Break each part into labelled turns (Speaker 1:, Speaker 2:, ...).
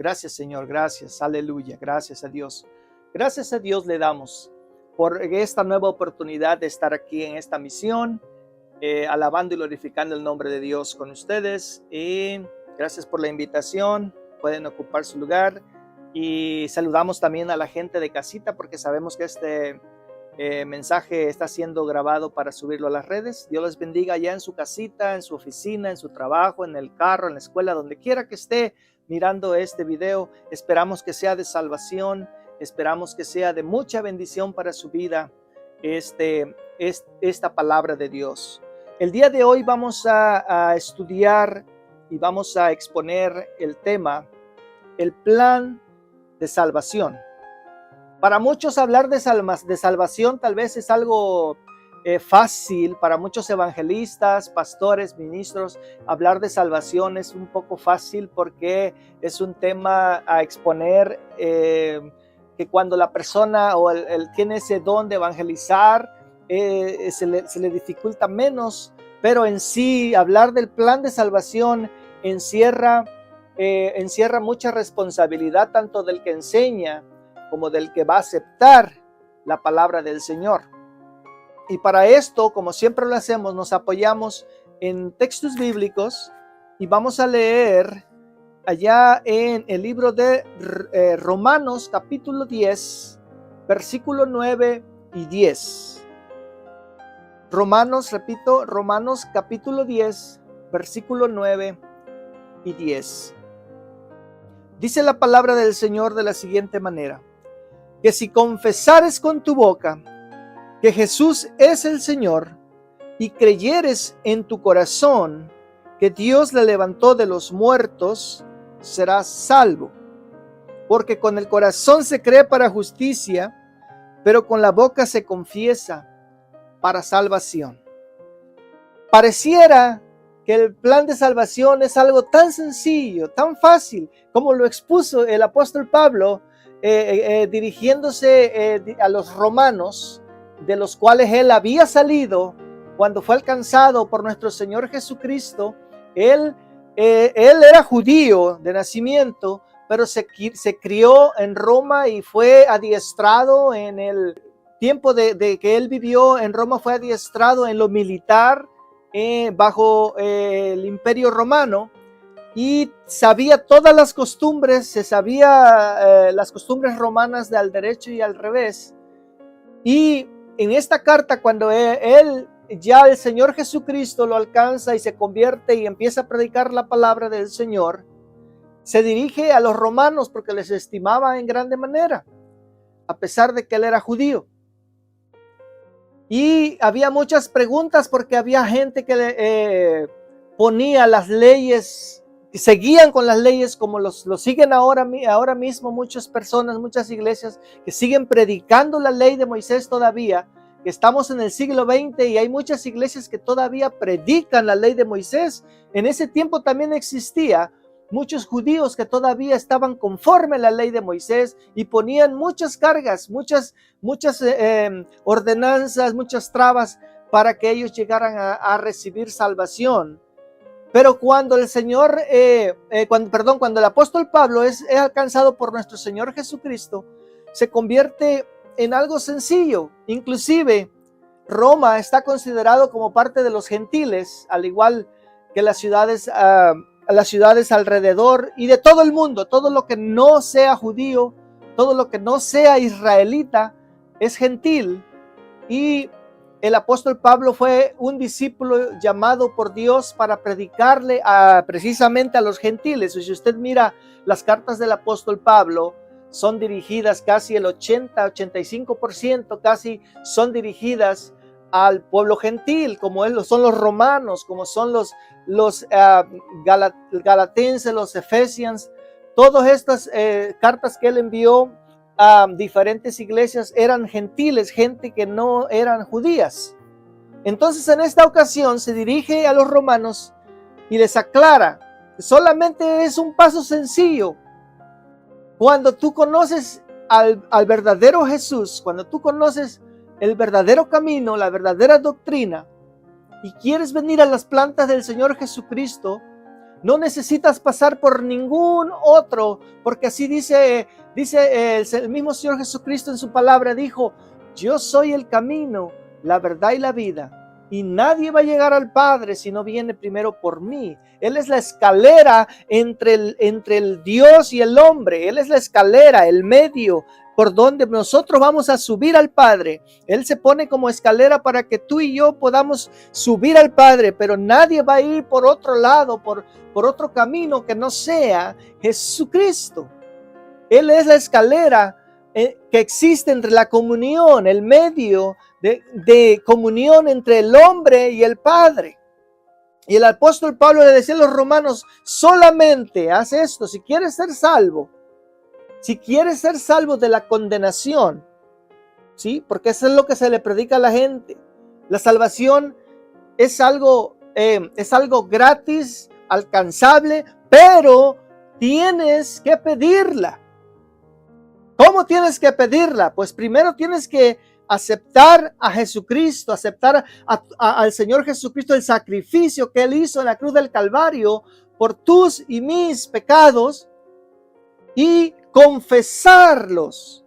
Speaker 1: Gracias, Señor, gracias, aleluya, gracias a Dios. Gracias a Dios le damos por esta nueva oportunidad de estar aquí en esta misión, alabando y glorificando el nombre de Dios con ustedes. Y gracias por la invitación, pueden ocupar su lugar. Y saludamos también a la gente de casita porque sabemos que este mensaje está siendo grabado para subirlo a las redes. Dios les bendiga allá en su casita, en su oficina, en su trabajo, en el carro, en la escuela, donde quiera que esté mirando este video. Esperamos que sea de salvación, esperamos que sea de mucha bendición para su vida esta palabra de Dios. El día de hoy vamos a estudiar y vamos a exponer el tema, el plan de salvación. Para muchos hablar de salvación tal vez es algo fácil. Para muchos evangelistas, pastores, ministros, hablar de salvación es un poco fácil porque es un tema a exponer que cuando la persona o él tiene ese don de evangelizar se le dificulta menos, pero en sí hablar del plan de salvación encierra mucha responsabilidad tanto del que enseña como del que va a aceptar la palabra del Señor. Y para esto, como siempre lo hacemos, nos apoyamos en textos bíblicos y vamos a leer allá en el libro de Romanos capítulo 10, versículo 9 y 10. Romanos capítulo 10, versículo 9 y 10. Dice la palabra del Señor de la siguiente manera: que si confesares con tu boca que Jesús es el Señor y creyeres en tu corazón que Dios le levantó de los muertos, serás salvo. Porque con el corazón se cree para justicia, pero con la boca se confiesa para salvación. Pareciera que el plan de salvación es algo tan sencillo, tan fácil, como lo expuso el apóstol Pablo dirigiéndose a los romanos, de los cuales él había salido cuando fue alcanzado por nuestro Señor Jesucristo. Él era judío de nacimiento, pero se crió en Roma y fue adiestrado en el tiempo de que él vivió en Roma, fue adiestrado en lo militar bajo el Imperio Romano. Y sabía todas las costumbres, se sabía las costumbres romanas de al derecho y al revés. Y en esta carta, cuando él ya el Señor Jesucristo lo alcanza y se convierte y empieza a predicar la palabra del Señor, se dirige a los romanos porque les estimaba en grande manera, a pesar de que él era judío. Y había muchas preguntas porque había gente que le ponía las leyes, seguían con las leyes como los siguen ahora mismo muchas personas, muchas iglesias que siguen predicando la ley de Moisés todavía, que estamos en el siglo XX y hay muchas iglesias que todavía predican la ley de Moisés. En ese tiempo también existía muchos judíos que todavía estaban conforme a la ley de Moisés y ponían muchas cargas, muchas ordenanzas, muchas trabas para que ellos llegaran a recibir salvación. Pero cuando el Señor, cuando el apóstol Pablo es alcanzado por nuestro Señor Jesucristo, se convierte en algo sencillo. Inclusive, Roma está considerado como parte de los gentiles, al igual que las ciudades alrededor y de todo el mundo. Todo lo que no sea judío, todo lo que no sea israelita, es gentil. Y el apóstol Pablo fue un discípulo llamado por Dios para predicarle precisamente a los gentiles. Y si usted mira las cartas del apóstol Pablo, son dirigidas casi el 80-85%, casi son dirigidas al pueblo gentil, como son los romanos, como son los galatenses, los efesios. Todas estas cartas que él envió a diferentes iglesias eran gentiles, gente que no eran judías. Entonces en esta ocasión se dirige a los romanos y les aclara que solamente es un paso sencillo. Cuando tú conoces al verdadero Jesús, cuando tú conoces el verdadero camino, la verdadera doctrina, y quieres venir a las plantas del Señor Jesucristo, No necesitas pasar por ningún otro, porque así dice el mismo Señor Jesucristo en su palabra, dijo, yo soy el camino, la verdad y la vida. Y nadie va a llegar al Padre si no viene primero por mí. Él es la escalera entre el Dios y el hombre. Él es la escalera, el medio por donde nosotros vamos a subir al Padre. Él se pone como escalera para que tú y yo podamos subir al Padre, pero nadie va a ir por otro lado, por otro camino que no sea Jesucristo. Él es la escalera que existe entre la comunión, el medio de comunión entre el hombre y el Padre. Y el apóstol Pablo le decía a los romanos, solamente haz esto, si quieres ser salvo de la condenación, ¿sí? Porque eso es lo que se le predica a la gente. La salvación es algo gratis, alcanzable, pero tienes que pedirla. ¿Cómo tienes que pedirla? Pues primero tienes que aceptar a Jesucristo, aceptar al Señor Jesucristo, el sacrificio que Él hizo en la cruz del Calvario por tus y mis pecados, y confesarlos.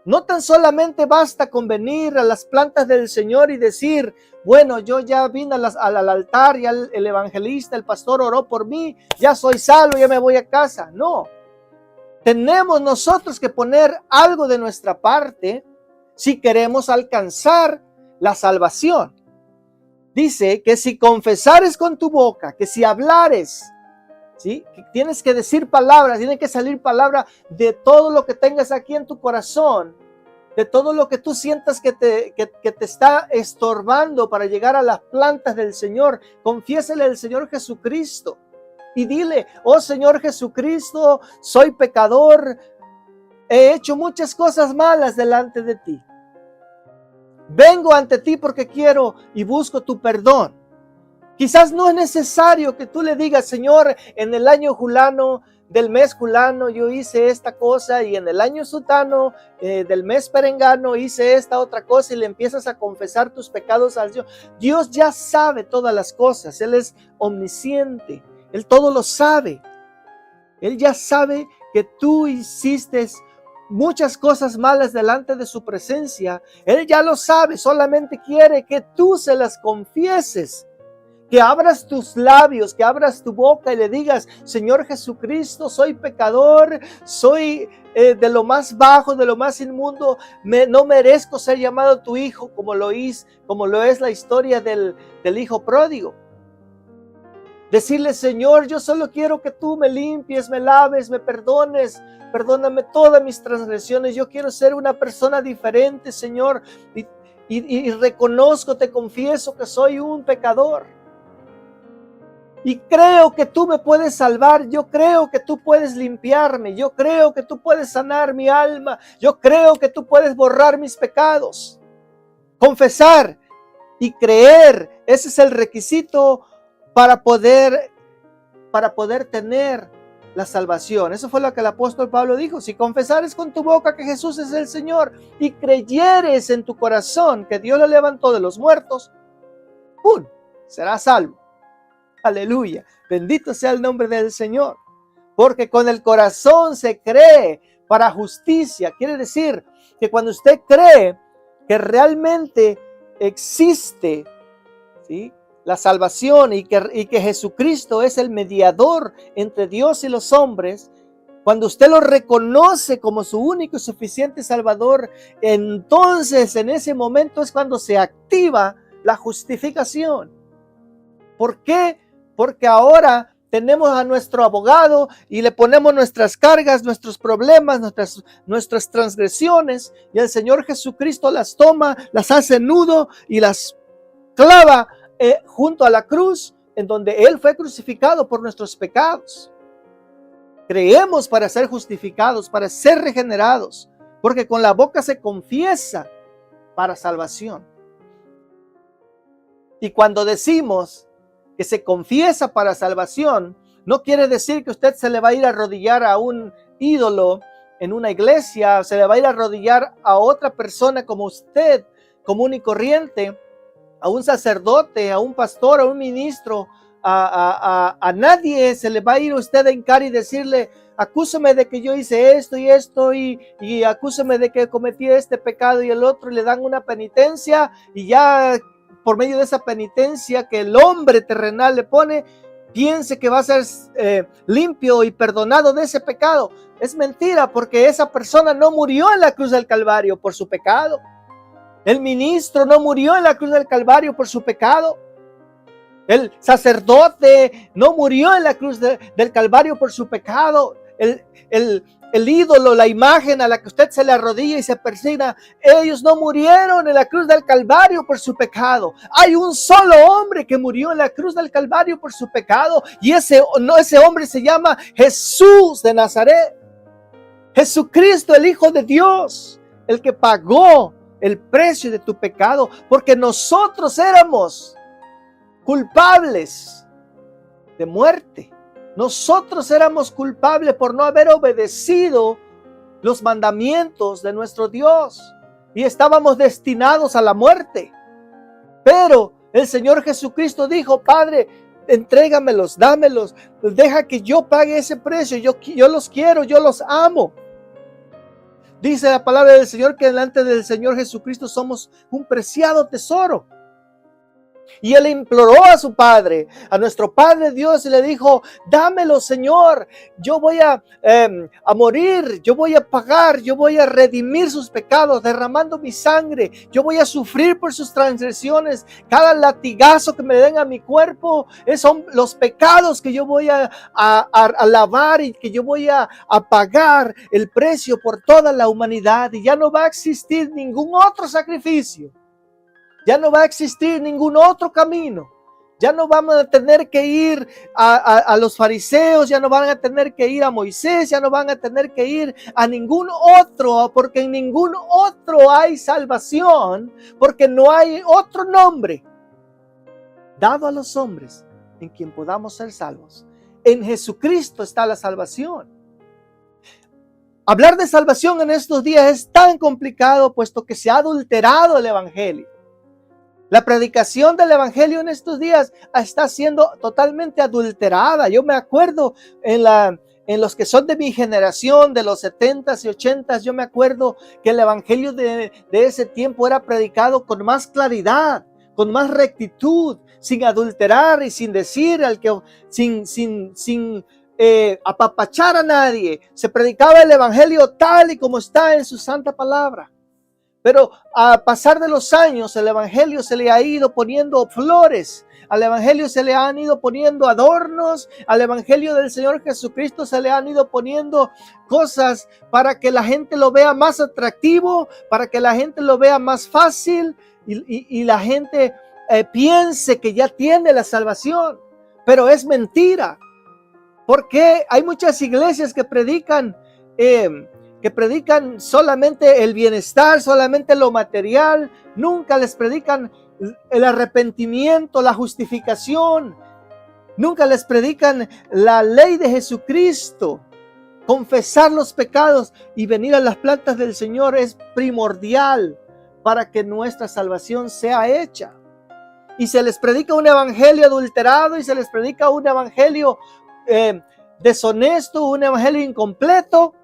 Speaker 1: No tan solamente basta con venir a las plantas del Señor y decir, bueno, yo ya vine al altar, ya el evangelista, el pastor oró por mí, ya soy salvo, ya me voy a casa. No, tenemos nosotros que poner algo de nuestra parte si queremos alcanzar la salvación. Dice que si confesares con tu boca, que si hablares, ¿sí? Tienes que decir palabras, tiene que salir palabra de todo lo que tengas aquí en tu corazón, de todo lo que tú sientas que te está estorbando para llegar a las plantas del Señor. Confiésale al Señor Jesucristo y dile, oh Señor Jesucristo, soy pecador, he hecho muchas cosas malas delante de ti. Vengo ante ti porque quiero y busco tu perdón. Quizás no es necesario que tú le digas, Señor, en el año fulano, del mes fulano, yo hice esta cosa, y en el año sutano, del mes perengano, hice esta otra cosa, y le empiezas a confesar tus pecados al Dios. Dios ya sabe todas las cosas, Él es omnisciente, Él todo lo sabe. Él ya sabe que tú hiciste muchas cosas malas delante de su presencia. Él ya lo sabe, solamente quiere que tú se las confieses. Que abras tus labios, que abras tu boca y le digas, Señor Jesucristo, soy pecador, soy de lo más bajo, de lo más inmundo, no merezco ser llamado tu hijo, como lo es la historia del hijo pródigo. Decirle, Señor, yo solo quiero que tú me limpies, me laves, me perdones, perdóname todas mis transgresiones, yo quiero ser una persona diferente, Señor, y reconozco, te confieso que soy un pecador. Y creo que tú me puedes salvar, yo creo que tú puedes limpiarme, yo creo que tú puedes sanar mi alma, yo creo que tú puedes borrar mis pecados. Confesar y creer, ese es el requisito para poder tener la salvación. Eso fue lo que el apóstol Pablo dijo, si confesares con tu boca que Jesús es el Señor y creyeres en tu corazón que Dios lo levantó de los muertos, ¡pum!, serás salvo. Aleluya, bendito sea el nombre del Señor, porque con el corazón se cree para justicia. Quiere decir que cuando usted cree que realmente existe, ¿sí?, la salvación y que Jesucristo es el mediador entre Dios y los hombres, cuando usted lo reconoce como su único y suficiente Salvador, entonces en ese momento es cuando se activa la justificación. ¿Por qué? Porque ahora tenemos a nuestro abogado y le ponemos nuestras cargas, nuestros problemas, nuestras transgresiones, y el Señor Jesucristo las toma, las hace nudo y las clava junto a la cruz, en donde Él fue crucificado por nuestros pecados. Creemos para ser justificados, para ser regenerados, porque con la boca se confiesa para salvación. Y cuando decimos que se confiesa para salvación, no quiere decir que usted se le va a ir a arrodillar a un ídolo en una iglesia, se le va a ir a arrodillar a otra persona como usted, común y corriente, a un sacerdote, a un pastor, a un ministro, a nadie se le va a ir a usted en cara y decirle, acúsame de que yo hice esto y esto y acúsame de que cometí este pecado y el otro, y le dan una penitencia y ya por medio de esa penitencia que el hombre terrenal le pone, piense que va a ser limpio y perdonado de ese pecado. Es mentira, porque esa persona no murió en la cruz del Calvario por su pecado. El ministro no murió en la cruz del Calvario por su pecado. El sacerdote no murió en la cruz del Calvario por su pecado. El ídolo, la imagen a la que usted se le arrodilla y se persigna, ellos no murieron en la cruz del Calvario por su pecado. Hay un solo hombre que murió en la cruz del Calvario por su pecado, y ese hombre se llama Jesús de Nazaret. Jesucristo, el Hijo de Dios, el que pagó el precio de tu pecado, porque nosotros éramos culpables de muerte. Nosotros éramos culpables por no haber obedecido los mandamientos de nuestro Dios y estábamos destinados a la muerte. Pero el Señor Jesucristo dijo, Padre, entrégamelos, dámelos, deja que yo pague ese precio, yo los quiero, yo los amo. Dice la palabra del Señor que delante del Señor Jesucristo somos un preciado tesoro. Y él imploró a su Padre, a nuestro Padre Dios, y le dijo, dámelo, Señor, yo voy a morir, yo voy a pagar, yo voy a redimir sus pecados, derramando mi sangre, yo voy a sufrir por sus transgresiones, cada latigazo que me den a mi cuerpo, son los pecados que yo voy a lavar y que yo voy a pagar el precio por toda la humanidad, y ya no va a existir ningún otro sacrificio. Ya no va a existir ningún otro camino. Ya no vamos a tener que ir a los fariseos, ya no van a tener que ir a Moisés, ya no van a tener que ir a ningún otro, porque en ningún otro hay salvación, porque no hay otro nombre dado a los hombres en quien podamos ser salvos. En Jesucristo está la salvación. Hablar de salvación en estos días es tan complicado, puesto que se ha adulterado el evangelio. La predicación del evangelio en estos días está siendo totalmente adulterada. Yo me acuerdo en los que son de mi generación, de los 70s y 80s, yo me acuerdo que el evangelio de ese tiempo era predicado con más claridad, con más rectitud, sin adulterar y sin decir sin apapachar a nadie. Se predicaba el evangelio tal y como está en su santa palabra. Pero a pasar de los años, el evangelio se le ha ido poniendo flores, al evangelio se le han ido poniendo adornos, al evangelio del Señor Jesucristo se le han ido poniendo cosas para que la gente lo vea más atractivo, para que la gente lo vea más fácil y la gente piense que ya tiene la salvación. Pero es mentira, porque hay muchas iglesias que predican solamente el bienestar, solamente lo material, nunca les predican el arrepentimiento, la justificación, nunca les predican la ley de Jesucristo. Confesar los pecados y venir a las plantas del Señor es primordial para que nuestra salvación sea hecha. Y se les predica un evangelio adulterado y se les predica un evangelio deshonesto, un evangelio incompleto.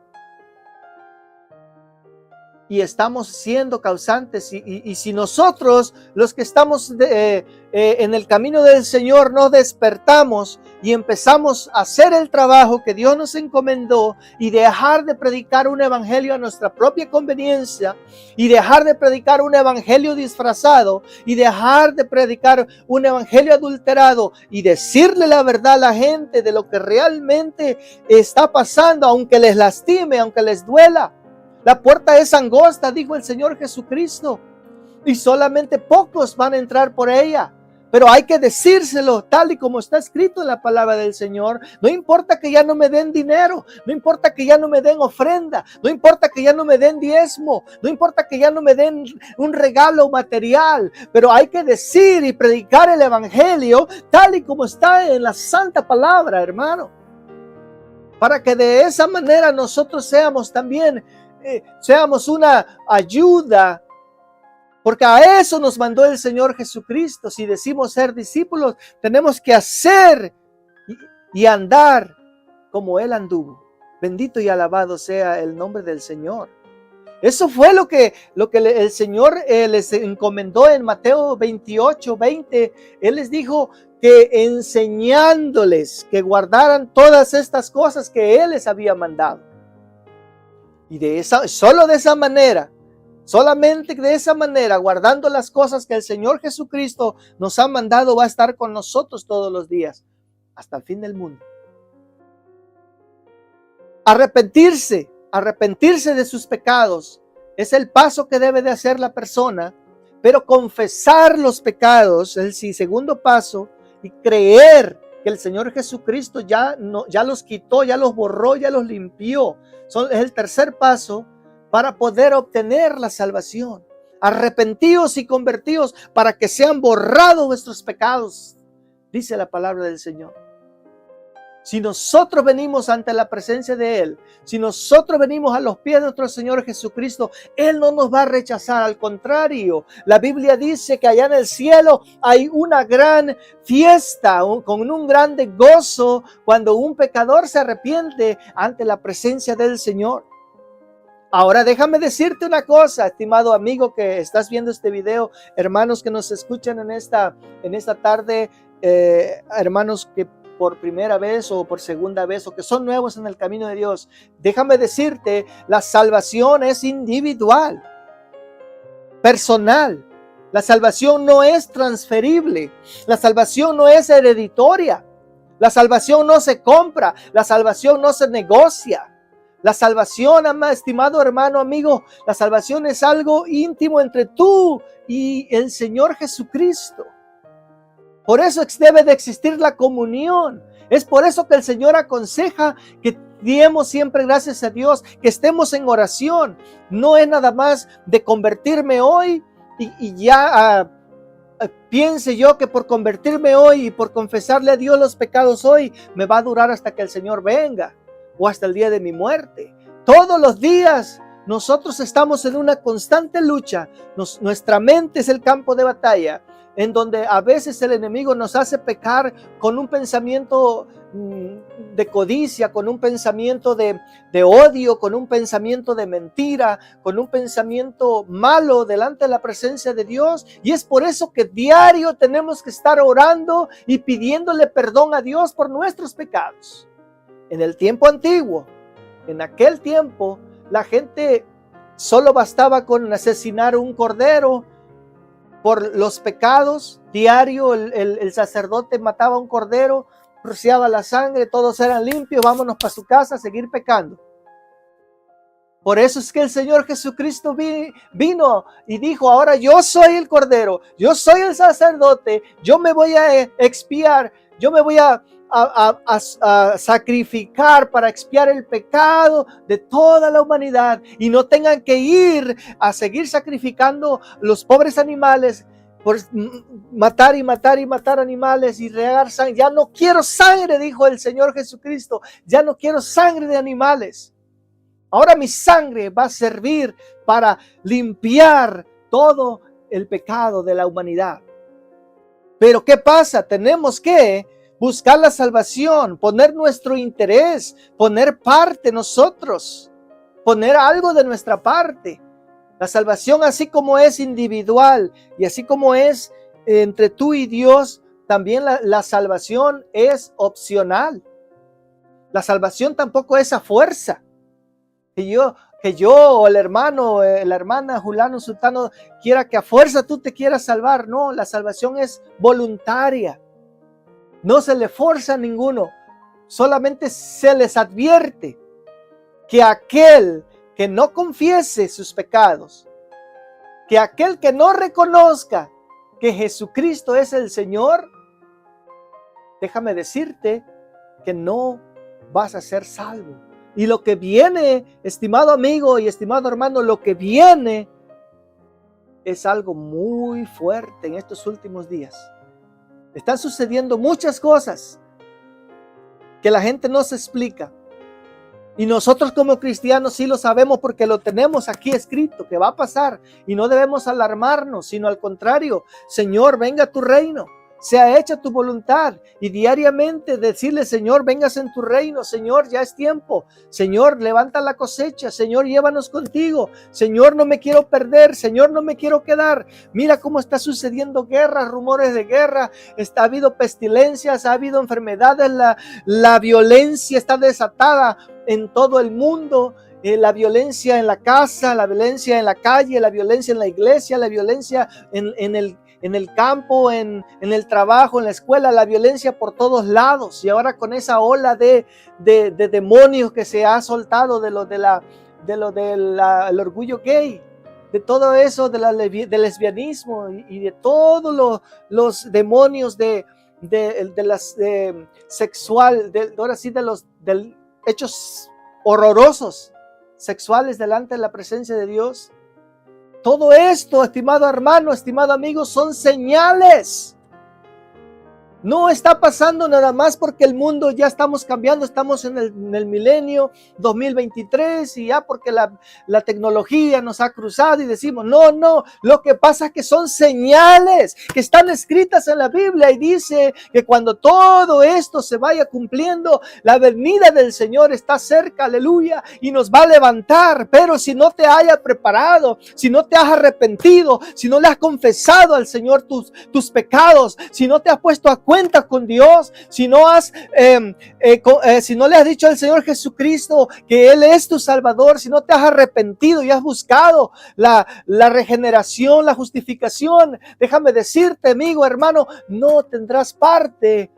Speaker 1: Y estamos siendo causantes y si nosotros, los que estamos en el camino del Señor, nos despertamos y empezamos a hacer el trabajo que Dios nos encomendó y dejar de predicar un evangelio a nuestra propia conveniencia y dejar de predicar un evangelio disfrazado y dejar de predicar un evangelio adulterado y decirle la verdad a la gente de lo que realmente está pasando, aunque les lastime, aunque les duela. La puerta es angosta, dijo el Señor Jesucristo, y solamente pocos van a entrar por ella. Pero hay que decírselo tal y como está escrito en la palabra del Señor. No importa que ya no me den dinero, no importa que ya no me den ofrenda, no importa que ya no me den diezmo, no importa que ya no me den un regalo material, pero hay que decir y predicar el evangelio tal y como está en la santa palabra, hermano. Para que de esa manera nosotros seamos también seamos una ayuda Porque a eso nos mandó el Señor Jesucristo. Si decimos ser discípulos, tenemos que hacer y andar como Él anduvo. Bendito y alabado sea el nombre del Señor. Eso fue lo que el Señor les encomendó en Mateo 28:20. Él les dijo que enseñándoles que guardaran todas estas cosas que Él les había mandado. Y solamente de esa manera, guardando las cosas que el Señor Jesucristo nos ha mandado, va a estar con nosotros todos los días, hasta el fin del mundo. Arrepentirse de sus pecados es el paso que debe de hacer la persona, pero confesar los pecados es el segundo paso, y creer que el Señor Jesucristo ya los quitó, ya los borró, ya los limpió. Es el tercer paso para poder obtener la salvación. Arrepentíos y convertíos para que sean borrados vuestros pecados, dice la palabra del Señor. Si nosotros venimos ante la presencia de Él, si nosotros venimos a los pies de nuestro Señor Jesucristo, Él no nos va a rechazar. Al contrario, la Biblia dice que allá en el cielo hay una gran fiesta, con un grande gozo, cuando un pecador se arrepiente ante la presencia del Señor. Ahora déjame decirte una cosa, estimado amigo que estás viendo este video, hermanos que nos escuchan en esta tarde, hermanos que por primera vez o por segunda vez o que son nuevos en el camino de Dios, déjame decirte, la salvación es individual, personal. La salvación no es transferible, la salvación no es hereditaria, la salvación no se compra, la salvación no se negocia. La salvación, estimado hermano, amigo, la salvación es algo íntimo entre tú y el Señor Jesucristo. Por eso debe de existir la comunión. Es por eso que el Señor aconseja que demos siempre gracias a Dios, que estemos en oración. No es nada más de convertirme hoy y ya piense yo que por convertirme hoy y por confesarle a Dios los pecados hoy, me va a durar hasta que el Señor venga o hasta el día de mi muerte. Todos los días nosotros estamos en una constante lucha. Nuestra mente es el campo de batalla, en donde a veces el enemigo nos hace pecar con un pensamiento de codicia, con un pensamiento de odio, con un pensamiento de mentira, con un pensamiento malo delante de la presencia de Dios. Y es por eso que diario tenemos que estar orando y pidiéndole perdón a Dios por nuestros pecados. En el tiempo antiguo, en aquel tiempo, la gente solo bastaba con asesinar un cordero por los pecados. Diario el sacerdote mataba un cordero, rociaba la sangre, todos eran limpios, vámonos para su casa a seguir pecando. Por eso es que el Señor Jesucristo vino y dijo, ahora yo soy el cordero, yo soy el sacerdote, yo me voy a expiar, yo me voy a sacrificar para expiar el pecado de toda la humanidad, y no tengan que ir a seguir sacrificando los pobres animales, por matar animales y regar sangre. Ya no quiero sangre, dijo el Señor Jesucristo, ya no quiero sangre de animales. Ahora mi sangre va a servir para limpiar todo el pecado de la humanidad. Pero ¿qué pasa? Tenemos que buscar la salvación, poner nuestro interés, poner parte nosotros, poner algo de nuestra parte. La salvación, así como es individual y así como es entre tú y Dios, también la salvación es opcional. La salvación tampoco es a fuerza. Que yo o el hermano, la hermana Julano Sultano quiera que a fuerza tú te quieras salvar. No, la salvación es voluntaria. No se le forza a ninguno, solamente se les advierte que aquel que no confiese sus pecados, que aquel que no reconozca que Jesucristo es el Señor, déjame decirte que no vas a ser salvo. Y lo que viene, estimado amigo y estimado hermano, lo que viene es algo muy fuerte en estos últimos días. Están sucediendo muchas cosas que la gente no se explica. Y nosotros como cristianos sí lo sabemos porque lo tenemos aquí escrito, que va a pasar. Y no debemos alarmarnos, sino al contrario, Señor, venga tu reino, sea hecha tu voluntad. Y diariamente decirle, Señor, vengas en tu reino. Señor, ya es tiempo. Señor, levanta la cosecha. Señor, llévanos contigo. Señor, no me quiero perder. Señor, no me quiero quedar. Mira cómo está sucediendo guerras, rumores de guerra. Ha habido pestilencias, ha habido enfermedades. La violencia está desatada en todo el mundo. La violencia en la casa, la violencia en la calle, la violencia en la iglesia, la violencia en el campo, en el trabajo, en la escuela, la violencia por todos lados. Y ahora con esa ola de demonios que se ha soltado del orgullo gay, de todo eso, del lesbianismo y de todos los demonios sexual, ahora sí, de los hechos horrorosos sexuales delante de la presencia de Dios. Todo esto, estimado hermano, estimado amigo, son señales. No está pasando nada más porque el mundo ya estamos cambiando, estamos en el milenio 2023 y ya porque la tecnología nos ha cruzado y decimos, no, lo que pasa es que son señales que están escritas en la Biblia y dice que cuando todo esto se vaya cumpliendo, la venida del Señor está cerca, aleluya, y nos va a levantar. Pero si no te hayas preparado, si no te has arrepentido, si no le has confesado al Señor tus pecados, si no te has puesto a cuenta con Dios, si no le has dicho al Señor Jesucristo que Él es tu Salvador, si no te has arrepentido y has buscado la regeneración, la justificación, déjame decirte, amigo, hermano, no tendrás parte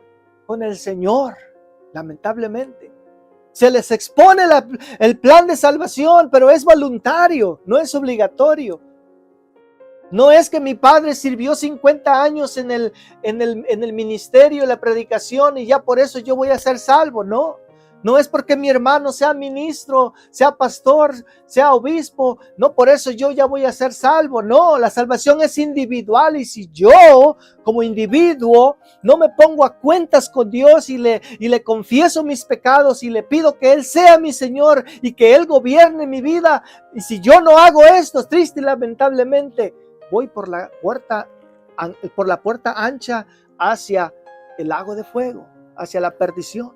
Speaker 1: con el Señor, lamentablemente. Se les expone el plan de salvación, pero es voluntario, no es obligatorio. No es que mi padre sirvió 50 años en el ministerio, en la predicación, y ya por eso yo voy a ser salvo. No, no es porque mi hermano sea ministro, sea pastor, sea obispo, no por eso yo ya voy a ser salvo. No, la salvación es individual, y si yo como individuo no me pongo a cuentas con Dios y le confieso mis pecados y le pido que Él sea mi Señor y que Él gobierne mi vida, y si yo no hago esto, triste y lamentablemente, voy por la puerta ancha hacia el lago de fuego, hacia la perdición.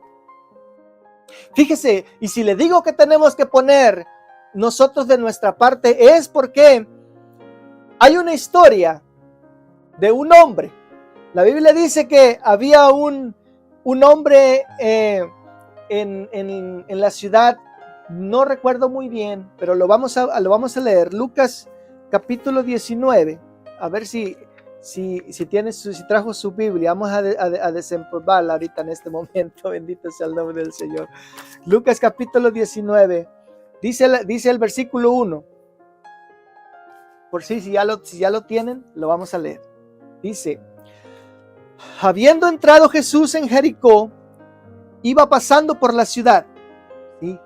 Speaker 1: Fíjese, y si le digo que tenemos que poner nosotros de nuestra parte, es porque hay una historia de un hombre. La Biblia dice que había un hombre en la ciudad, no recuerdo muy bien, pero lo vamos a leer. Lucas capítulo 19, a ver si trajo su Biblia. Vamos a desempolvarla ahorita en este momento. Bendito sea el nombre del Señor. Lucas capítulo 19, dice el versículo 1. Por si ya lo tienen, lo vamos a leer. Dice: habiendo entrado Jesús en Jericó, iba pasando por la ciudad. ¿Sí?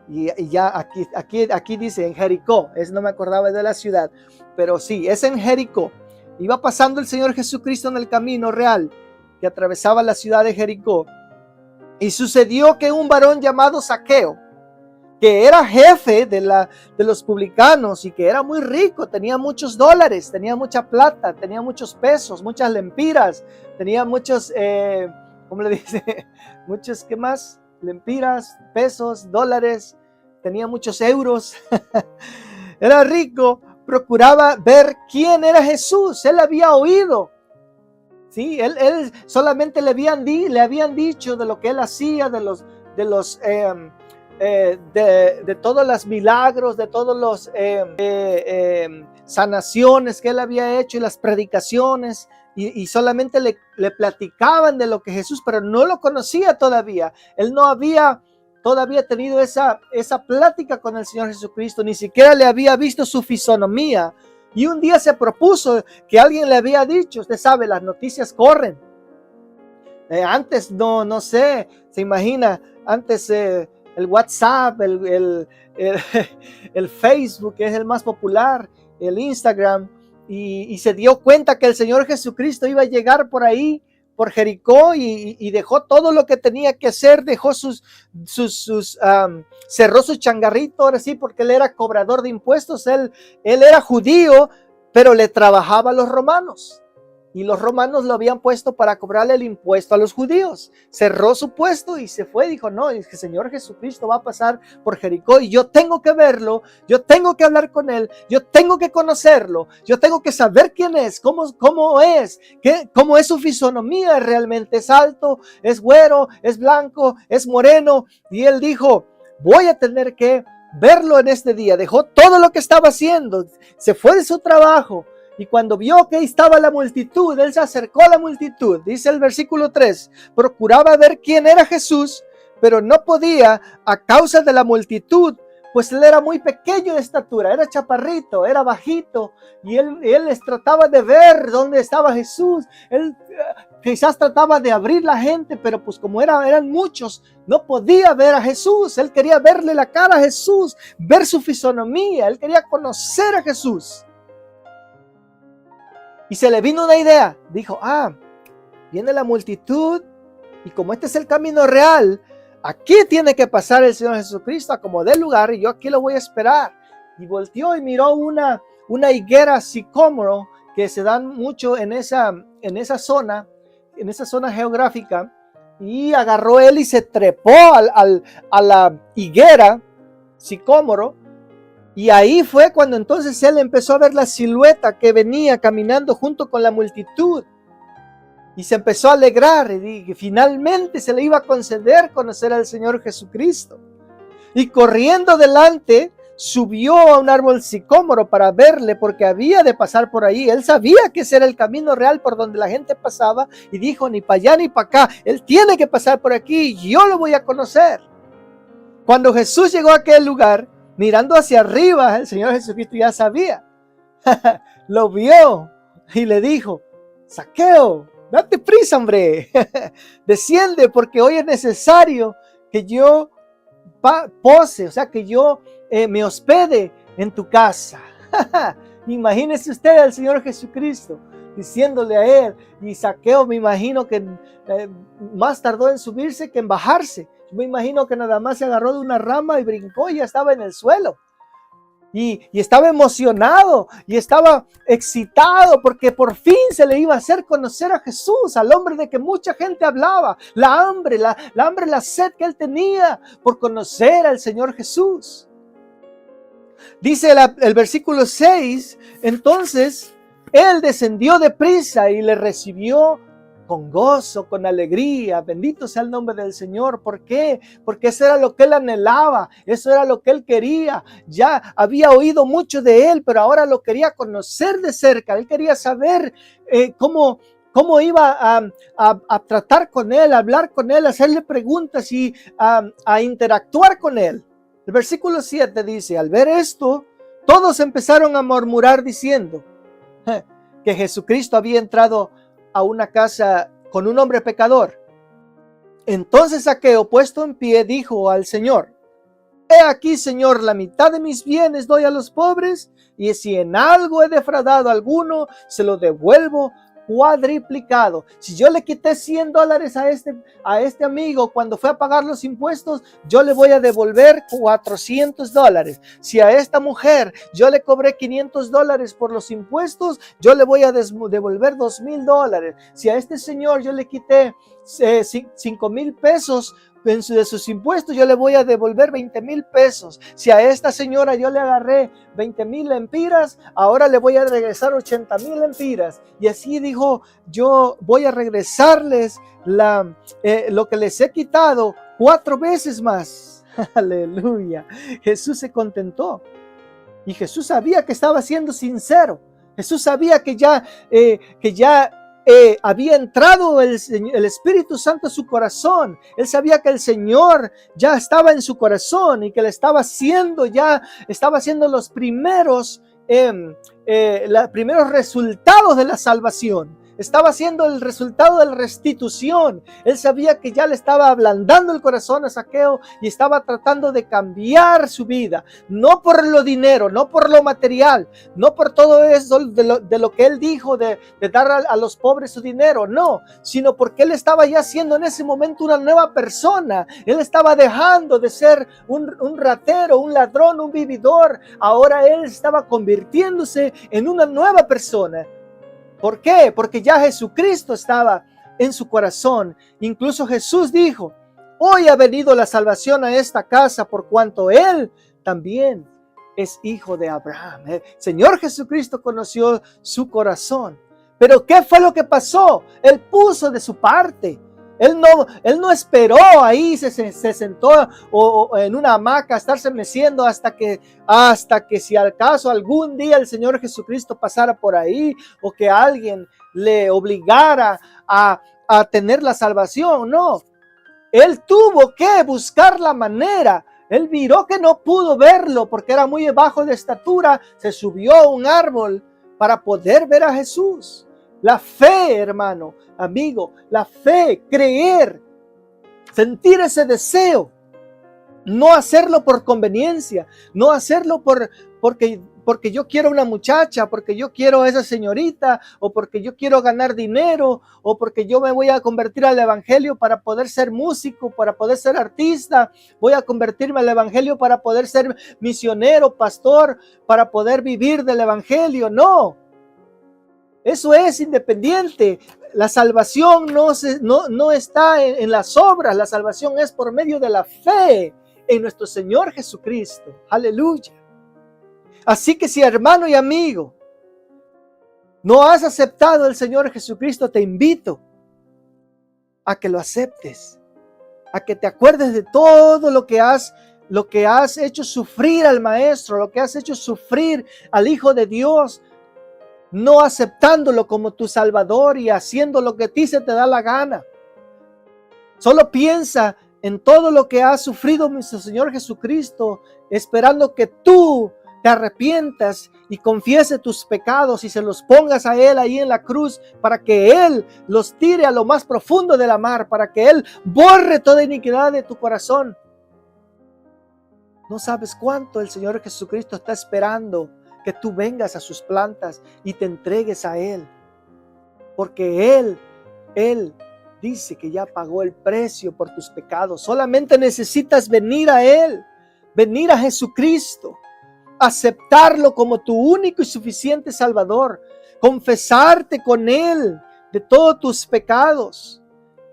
Speaker 1: Y ya aquí dice en Jericó, no me acordaba de la ciudad, pero sí, es en Jericó. Iba pasando el Señor Jesucristo en el camino real que atravesaba la ciudad de Jericó. Y sucedió que un varón llamado Zaqueo, que era jefe de los publicanos y que era muy rico, tenía muchos dólares, tenía mucha plata, tenía muchos pesos, muchas lempiras, tenía muchos, ¿cómo le dice? Muchos, ¿qué más? Lempiras, pesos, dólares, tenía muchos euros. Era rico, procuraba ver quién era Jesús. Él había oído, ¿sí? Él solamente le habían dicho de lo que él hacía, de todos los milagros, de todos los sanaciones que él había hecho y las predicaciones, y solamente le platicaban de lo que Jesús, pero no lo conocía todavía. Él no había todavía tenido esa plática con el Señor Jesucristo, ni siquiera le había visto su fisonomía. Y un día se propuso que alguien le había dicho, usted sabe, las noticias corren. Antes no sé, se imagina, antes el WhatsApp, el Facebook, que es el más popular, el Instagram, y se dio cuenta que el Señor Jesucristo iba a llegar por ahí, por Jericó y dejó todo lo que tenía que hacer, dejó cerró su changarrito, ahora sí, porque él era cobrador de impuestos, él era judío, pero le trabajaba a los romanos. Y los romanos lo habían puesto para cobrarle el impuesto a los judíos. Cerró su puesto y se fue. Dijo, no, es que el Señor Jesucristo va a pasar por Jericó y yo tengo que verlo, yo tengo que hablar con él, yo tengo que conocerlo, yo tengo que saber quién es, cómo es, cómo es su fisonomía realmente. Es alto, es güero, es blanco, es moreno. Y él dijo, voy a tener que verlo en este día. Dejó todo lo que estaba haciendo, se fue de su trabajo. Y cuando vio que ahí estaba la multitud, él se acercó a la multitud. Dice el versículo 3, procuraba ver quién era Jesús, pero no podía a causa de la multitud, pues él era muy pequeño de estatura, era chaparrito, era bajito, y él les trataba de ver dónde estaba Jesús. Él quizás trataba de abrir la gente, pero pues como eran muchos, no podía ver a Jesús. Él quería verle la cara a Jesús, ver su fisonomía, él quería conocer a Jesús. Y se le vino una idea, dijo, viene la multitud y como este es el camino real, aquí tiene que pasar el Señor Jesucristo a como dé lugar y yo aquí lo voy a esperar. Y volteó y miró una higuera sicómoro que se dan mucho en esa zona geográfica, y agarró él y se trepó a la higuera sicómoro. Y ahí fue cuando entonces él empezó a ver la silueta que venía caminando junto con la multitud. Y se empezó a alegrar y finalmente se le iba a conceder conocer al Señor Jesucristo. Y corriendo delante, subió a un árbol sicómoro para verle porque había de pasar por ahí. Él sabía que ese era el camino real por donde la gente pasaba y dijo, ni para allá ni para acá, él tiene que pasar por aquí y yo lo voy a conocer. Cuando Jesús llegó a aquel lugar, mirando hacia arriba, el Señor Jesucristo ya sabía. Lo vio y le dijo, Zaqueo, date prisa, hombre. Desciende porque hoy es necesario que yo pose, o sea, que yo me hospede en tu casa. Imagínese usted al Señor Jesucristo diciéndole a él, y Zaqueo me imagino que más tardó en subirse que en bajarse. Me imagino que nada más se agarró de una rama y brincó y ya estaba en el suelo. Y estaba emocionado y estaba excitado porque por fin se le iba a hacer conocer a Jesús, al hombre de que mucha gente hablaba. La hambre, la sed que él tenía por conocer al Señor Jesús. Dice el versículo 6, entonces él descendió deprisa y le recibió con gozo, con alegría. Bendito sea el nombre del Señor. ¿Por qué? Porque eso era lo que él anhelaba, eso era lo que él quería. Ya había oído mucho de él, pero ahora lo quería conocer de cerca. Él quería saber cómo iba a tratar con él, a hablar con él, a hacerle preguntas y a interactuar con él. El versículo 7 dice, al ver esto, todos empezaron a murmurar diciendo que Jesucristo había entrado a una casa con un hombre pecador. Entonces Zaqueo, puesto en pie, dijo al Señor, he aquí, Señor, la mitad de mis bienes doy a los pobres, y si en algo he defraudado a alguno, se lo devuelvo cuadriplicado. Si yo le quité $100 a este amigo cuando fue a pagar los impuestos, yo le voy a devolver $400. Si a esta mujer yo le cobré $500 por los impuestos, yo le voy a devolver $2,000. Si a este señor yo le quité 5,000 pesos de sus impuestos, yo le voy a devolver 20,000 pesos. Si a esta señora yo le agarré 20,000 lempiras, ahora le voy a regresar 80,000 lempiras. Y así dijo, yo voy a regresarles lo que les he quitado 4 veces más. Aleluya. Jesús se contentó. Y Jesús sabía que estaba siendo sincero. Jesús sabía que ya había entrado el Espíritu Santo a su corazón. Él sabía que el Señor ya estaba en su corazón y que le estaba haciendo los primeros resultados de la salvación. estaba siendo el resultado de la restitución. Él sabía que ya le estaba ablandando el corazón a Zaqueo y estaba tratando de cambiar su vida, no por lo dinero, no por lo material, no por todo eso de lo que él dijo de dar a los pobres su dinero, no, sino porque él estaba ya siendo en ese momento una nueva persona. Él estaba dejando de ser un ratero, un ladrón, un vividor. Ahora él estaba convirtiéndose en una nueva persona. ¿Por qué? Porque ya Jesucristo estaba en su corazón. Incluso Jesús dijo: hoy ha venido la salvación a esta casa, por cuanto él también es hijo de Abraham. El Señor Jesucristo conoció su corazón. Pero ¿qué fue lo que pasó? Él puso de su parte. Él no esperó ahí, se sentó o en una hamaca a estarse meciendo hasta que si al caso algún día el Señor Jesucristo pasara por ahí o que alguien le obligara a tener la salvación. No, él tuvo que buscar la manera. Él miró que no pudo verlo porque era muy bajo de estatura, se subió a un árbol para poder ver a Jesús. La fe, hermano, amigo, la fe, creer, sentir ese deseo, no hacerlo por conveniencia, no hacerlo porque yo quiero una muchacha, porque yo quiero a esa señorita, o porque yo quiero ganar dinero, o porque yo me voy a convertir al evangelio para poder ser músico, para poder ser artista, voy a convertirme al evangelio para poder ser misionero, pastor, para poder vivir del evangelio. No. Eso es independiente. La salvación no está en las obras. La salvación es por medio de la fe en nuestro Señor Jesucristo. Aleluya. Así que si, hermano y amigo, no has aceptado al Señor Jesucristo, te invito a que lo aceptes, a que te acuerdes de todo lo que has hecho sufrir al Maestro, lo que has hecho sufrir al Hijo de Dios, no aceptándolo como tu Salvador y haciendo lo que a ti se te da la gana. Solo piensa en todo lo que ha sufrido nuestro Señor Jesucristo, esperando que tú te arrepientas y confieses tus pecados y se los pongas a Él ahí en la cruz para que Él los tire a lo más profundo de la mar, para que Él borre toda iniquidad de tu corazón. No sabes cuánto el Señor Jesucristo está esperando que tú vengas a sus plantas y te entregues a Él. Porque Él dice que ya pagó el precio por tus pecados. Solamente necesitas venir a Él, venir a Jesucristo, aceptarlo como tu único y suficiente Salvador, confesarte con Él de todos tus pecados.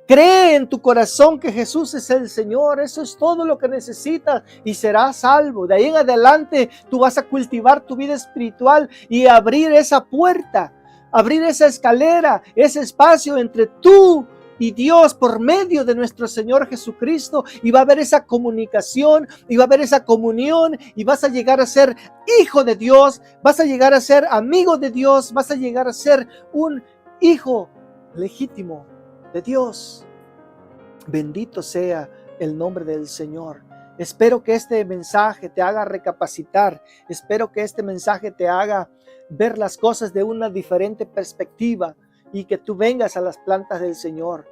Speaker 1: Cree en tu corazón que Jesús es el Señor. Eso es todo lo que necesitas y serás salvo. De ahí en adelante tú vas a cultivar tu vida espiritual y abrir esa puerta, abrir esa escalera, ese espacio entre tú y Dios por medio de nuestro Señor Jesucristo, y va a haber esa comunicación y va a haber esa comunión y vas a llegar a ser hijo de Dios, vas a llegar a ser amigo de Dios, vas a llegar a ser un hijo legítimo de Dios. Bendito sea el nombre del Señor. Espero que este mensaje te haga recapacitar. Espero que este mensaje te haga ver las cosas de una diferente perspectiva y que tú vengas a las plantas del Señor.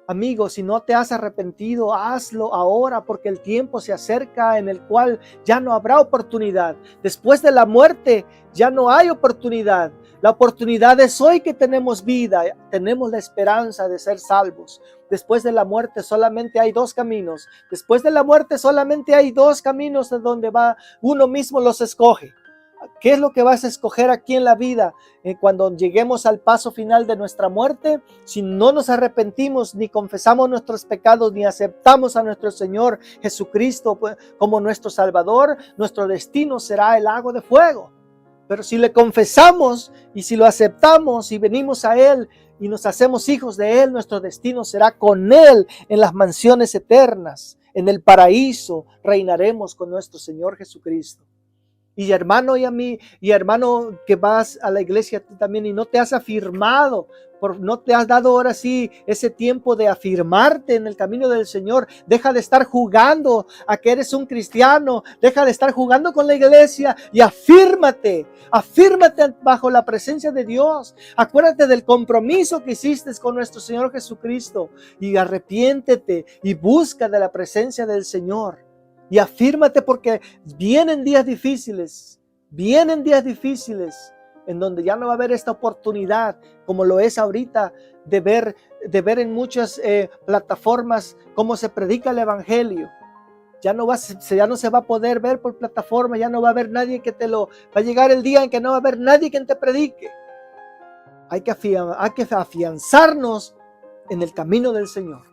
Speaker 1: Amigo, si no te has arrepentido, hazlo ahora, porque el tiempo se acerca en el cual ya no habrá oportunidad. Después de la muerte ya no hay oportunidad. La oportunidad es hoy que tenemos vida, tenemos la esperanza de ser salvos. Después de la muerte solamente hay dos caminos. Después de la muerte solamente hay dos caminos de donde va, uno mismo los escoge. ¿Qué es lo que vas a escoger aquí en la vida? Cuando lleguemos al paso final de nuestra muerte, si no nos arrepentimos, ni confesamos nuestros pecados, ni aceptamos a nuestro Señor Jesucristo como nuestro Salvador, nuestro destino será el lago de fuego. Pero si le confesamos y si lo aceptamos y venimos a Él y nos hacemos hijos de Él, nuestro destino será con Él en las mansiones eternas, en el paraíso, reinaremos con nuestro Señor Jesucristo. Y hermano que vas a la iglesia tú también y no te has afirmado, no te has dado ahora sí ese tiempo de afirmarte en el camino del Señor. Deja de estar jugando a que eres un cristiano, deja de estar jugando con la iglesia y afírmate bajo la presencia de Dios. Acuérdate del compromiso que hiciste con nuestro Señor Jesucristo y arrepiéntete y busca de la presencia del Señor. Y afírmate porque vienen días difíciles en donde ya no va a haber esta oportunidad como lo es ahorita de ver en muchas plataformas cómo se predica el evangelio. Ya no se va a poder ver por plataforma, ya no va a haber nadie que va a llegar el día en que no va a haber nadie que te predique. Hay que afianzarnos en el camino del Señor.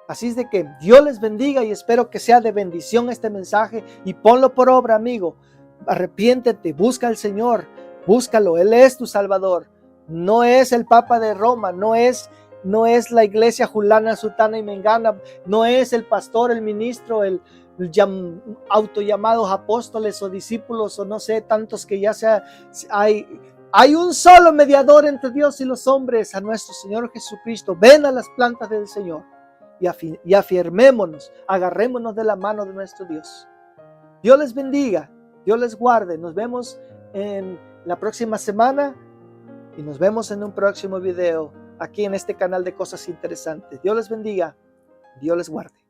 Speaker 1: Así es de que Dios les bendiga y espero que sea de bendición este mensaje y ponlo por obra, amigo. Arrepiéntete, busca al Señor, búscalo, Él es tu Salvador. No es el Papa de Roma, no es la iglesia Julana, Sutana y Mengana, no es el pastor, el ministro, el autollamados apóstoles o discípulos o no sé, tantos que ya hay un solo mediador entre Dios y los hombres, a nuestro Señor Jesucristo. Ven a las plantas del Señor y afirmémonos, agarrémonos de la mano de nuestro Dios. Dios les bendiga, Dios les guarde. Nos vemos en la próxima semana y nos vemos en un próximo video aquí en este canal de Cosas Interesantes. Dios les bendiga, Dios les guarde.